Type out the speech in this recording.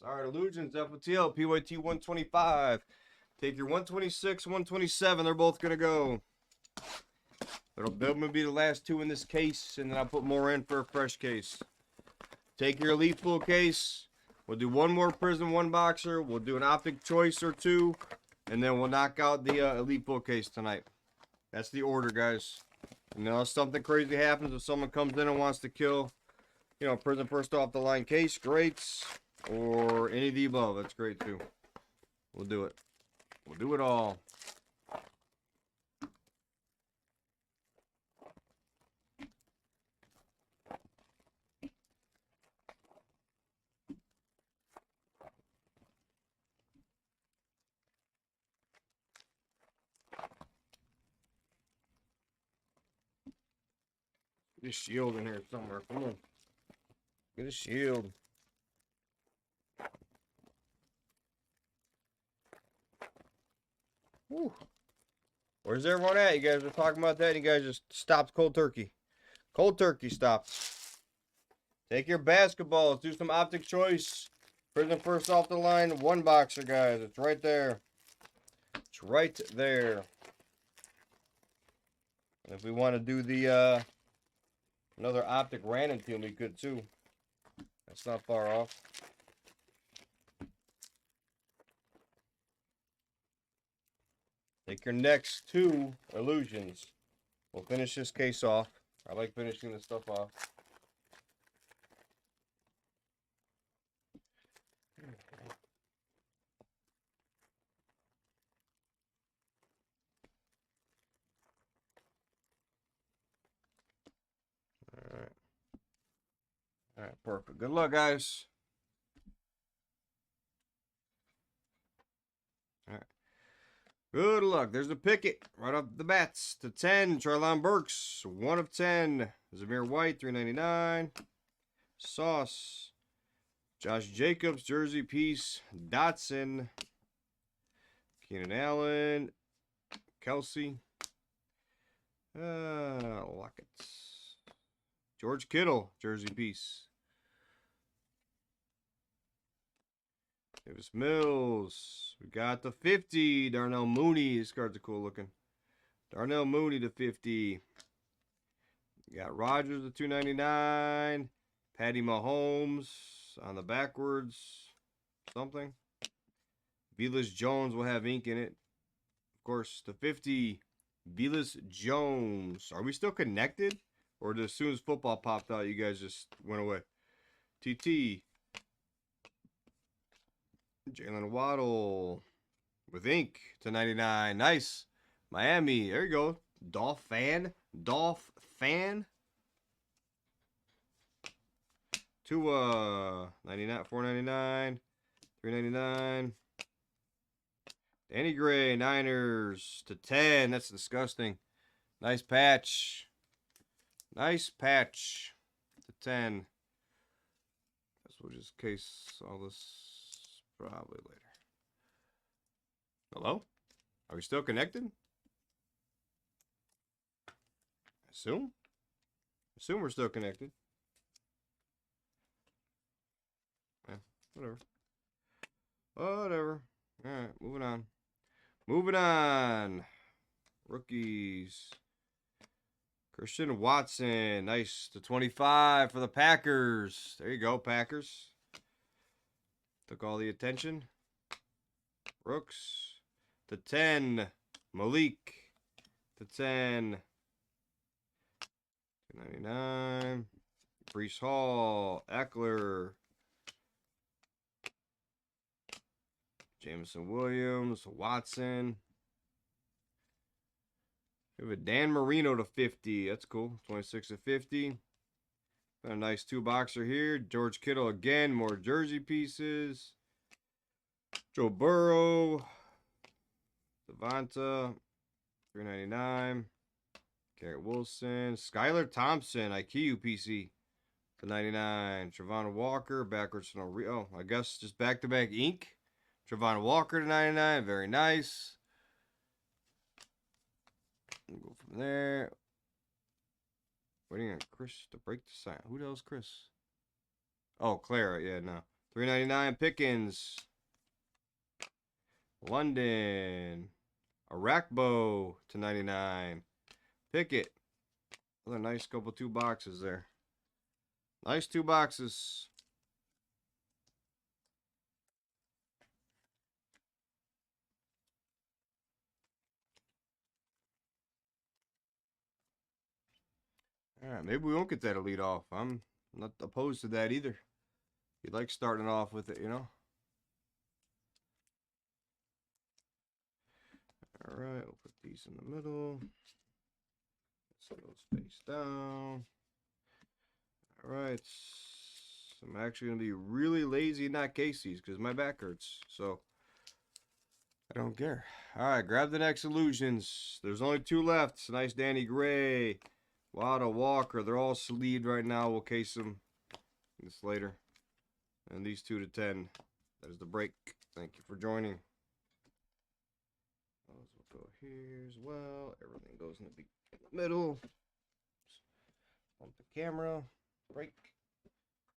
All right, Illusions, FOTL, PYT 125. Take your 126, 127. They're both going to go. They're going to be the last two in this case, and then I'll put more in for a fresh case. Take your Elite full case. We'll do one more Prism, one boxer. We'll do an Optic choice or two, and then we'll knock out the Elite full case tonight. That's the order, guys. You know, if something crazy happens, if someone comes in and wants to kill, you know, Prism first off the line case, great. Or any of the above, that's great too. We'll do it. We'll do it all. Get a shield in here somewhere. Come on. Get a shield. Whew. Where's everyone at? You guys were talking about that. You guys just stopped cold turkey. Cold turkey stopped. Take your basketballs. Do some Optic choice. Prism first off the line. One boxer, guys. It's right there. It's right there. And if we want to do the another Optic random team, we could too. That's not far off. Take your next two Illusions. We'll finish this case off. I like finishing this stuff off. Alright. Alright, perfect. Good luck, guys. Alright. Good luck. There's a Pickett right off the bats to 10. Charlon Burks, 1 of 10. Zamir White, $3.99. Sauce. Josh Jacobs, jersey piece. Dotson. Keenan Allen. Kelsey. Lockett. George Kittle, jersey piece. Davis Mills. We got the 50. Darnell Mooney. These cards are cool looking. Darnell Mooney to 50. We got Rodgers to 299. Patty Mahomes on the backwards. Something. Velus Jones will have ink in it. Of course, the 50. Velus Jones. Are we still connected? Or as soon as football popped out, you guys just went away? TT. Jalen Waddle with ink to 99. Nice. Miami. There you go. Dolph Fan. Dolph Fan. To 99, 499, 399. Danny Gray, Niners to 10. That's disgusting. Nice patch. Nice patch to 10. Guess we'll just case all this probably later. Hello? Are we still connected? Assume we're still connected. Yeah, whatever. Whatever. Alright, moving on. Moving on. Rookies. Christian Watson. Nice. To 25 for the Packers. There you go, Packers. Took all the attention. Brooks. To 10. Malik. To 10. 299. Brees Hall. Eckler. Jameson Williams. Watson. We have a Dan Marino to 50. That's cool. 26 to 50. Got a nice two-boxer here. George Kittle again. More jersey pieces. Joe Burrow. Devonta. $3.99. Garrett Wilson. Skylar Thompson. IQ PC. To 99. Trevon Walker. Backwards to no. Oh, I guess just back-to-back ink. Trevon Walker to 99. Very nice. We'll go from there. Waiting on Chris to break the sign. Who the hell's Chris? Oh, Clara. Yeah, no. $3.99 Pickens. London. Arakbo to 99. Pickett. Another nice couple 2 boxes there. Nice 2 boxes. All right, maybe we won't get that elite off. I'm not opposed to that either. You like starting off with it, you know. All right, we'll put these in the middle. Set those face down. All right. I'm actually going to be really lazy and not case these because my back hurts. So, I don't care. All right, grab the next Illusions. There's only 2 left. It's a nice Danny Gray. Wada Walker. They're all sleeved right now. We'll case them this later. And these 2 to 10. That is the break. Thank you for joining. Those will go here as well. Everything goes in the middle. Bump the camera. Break.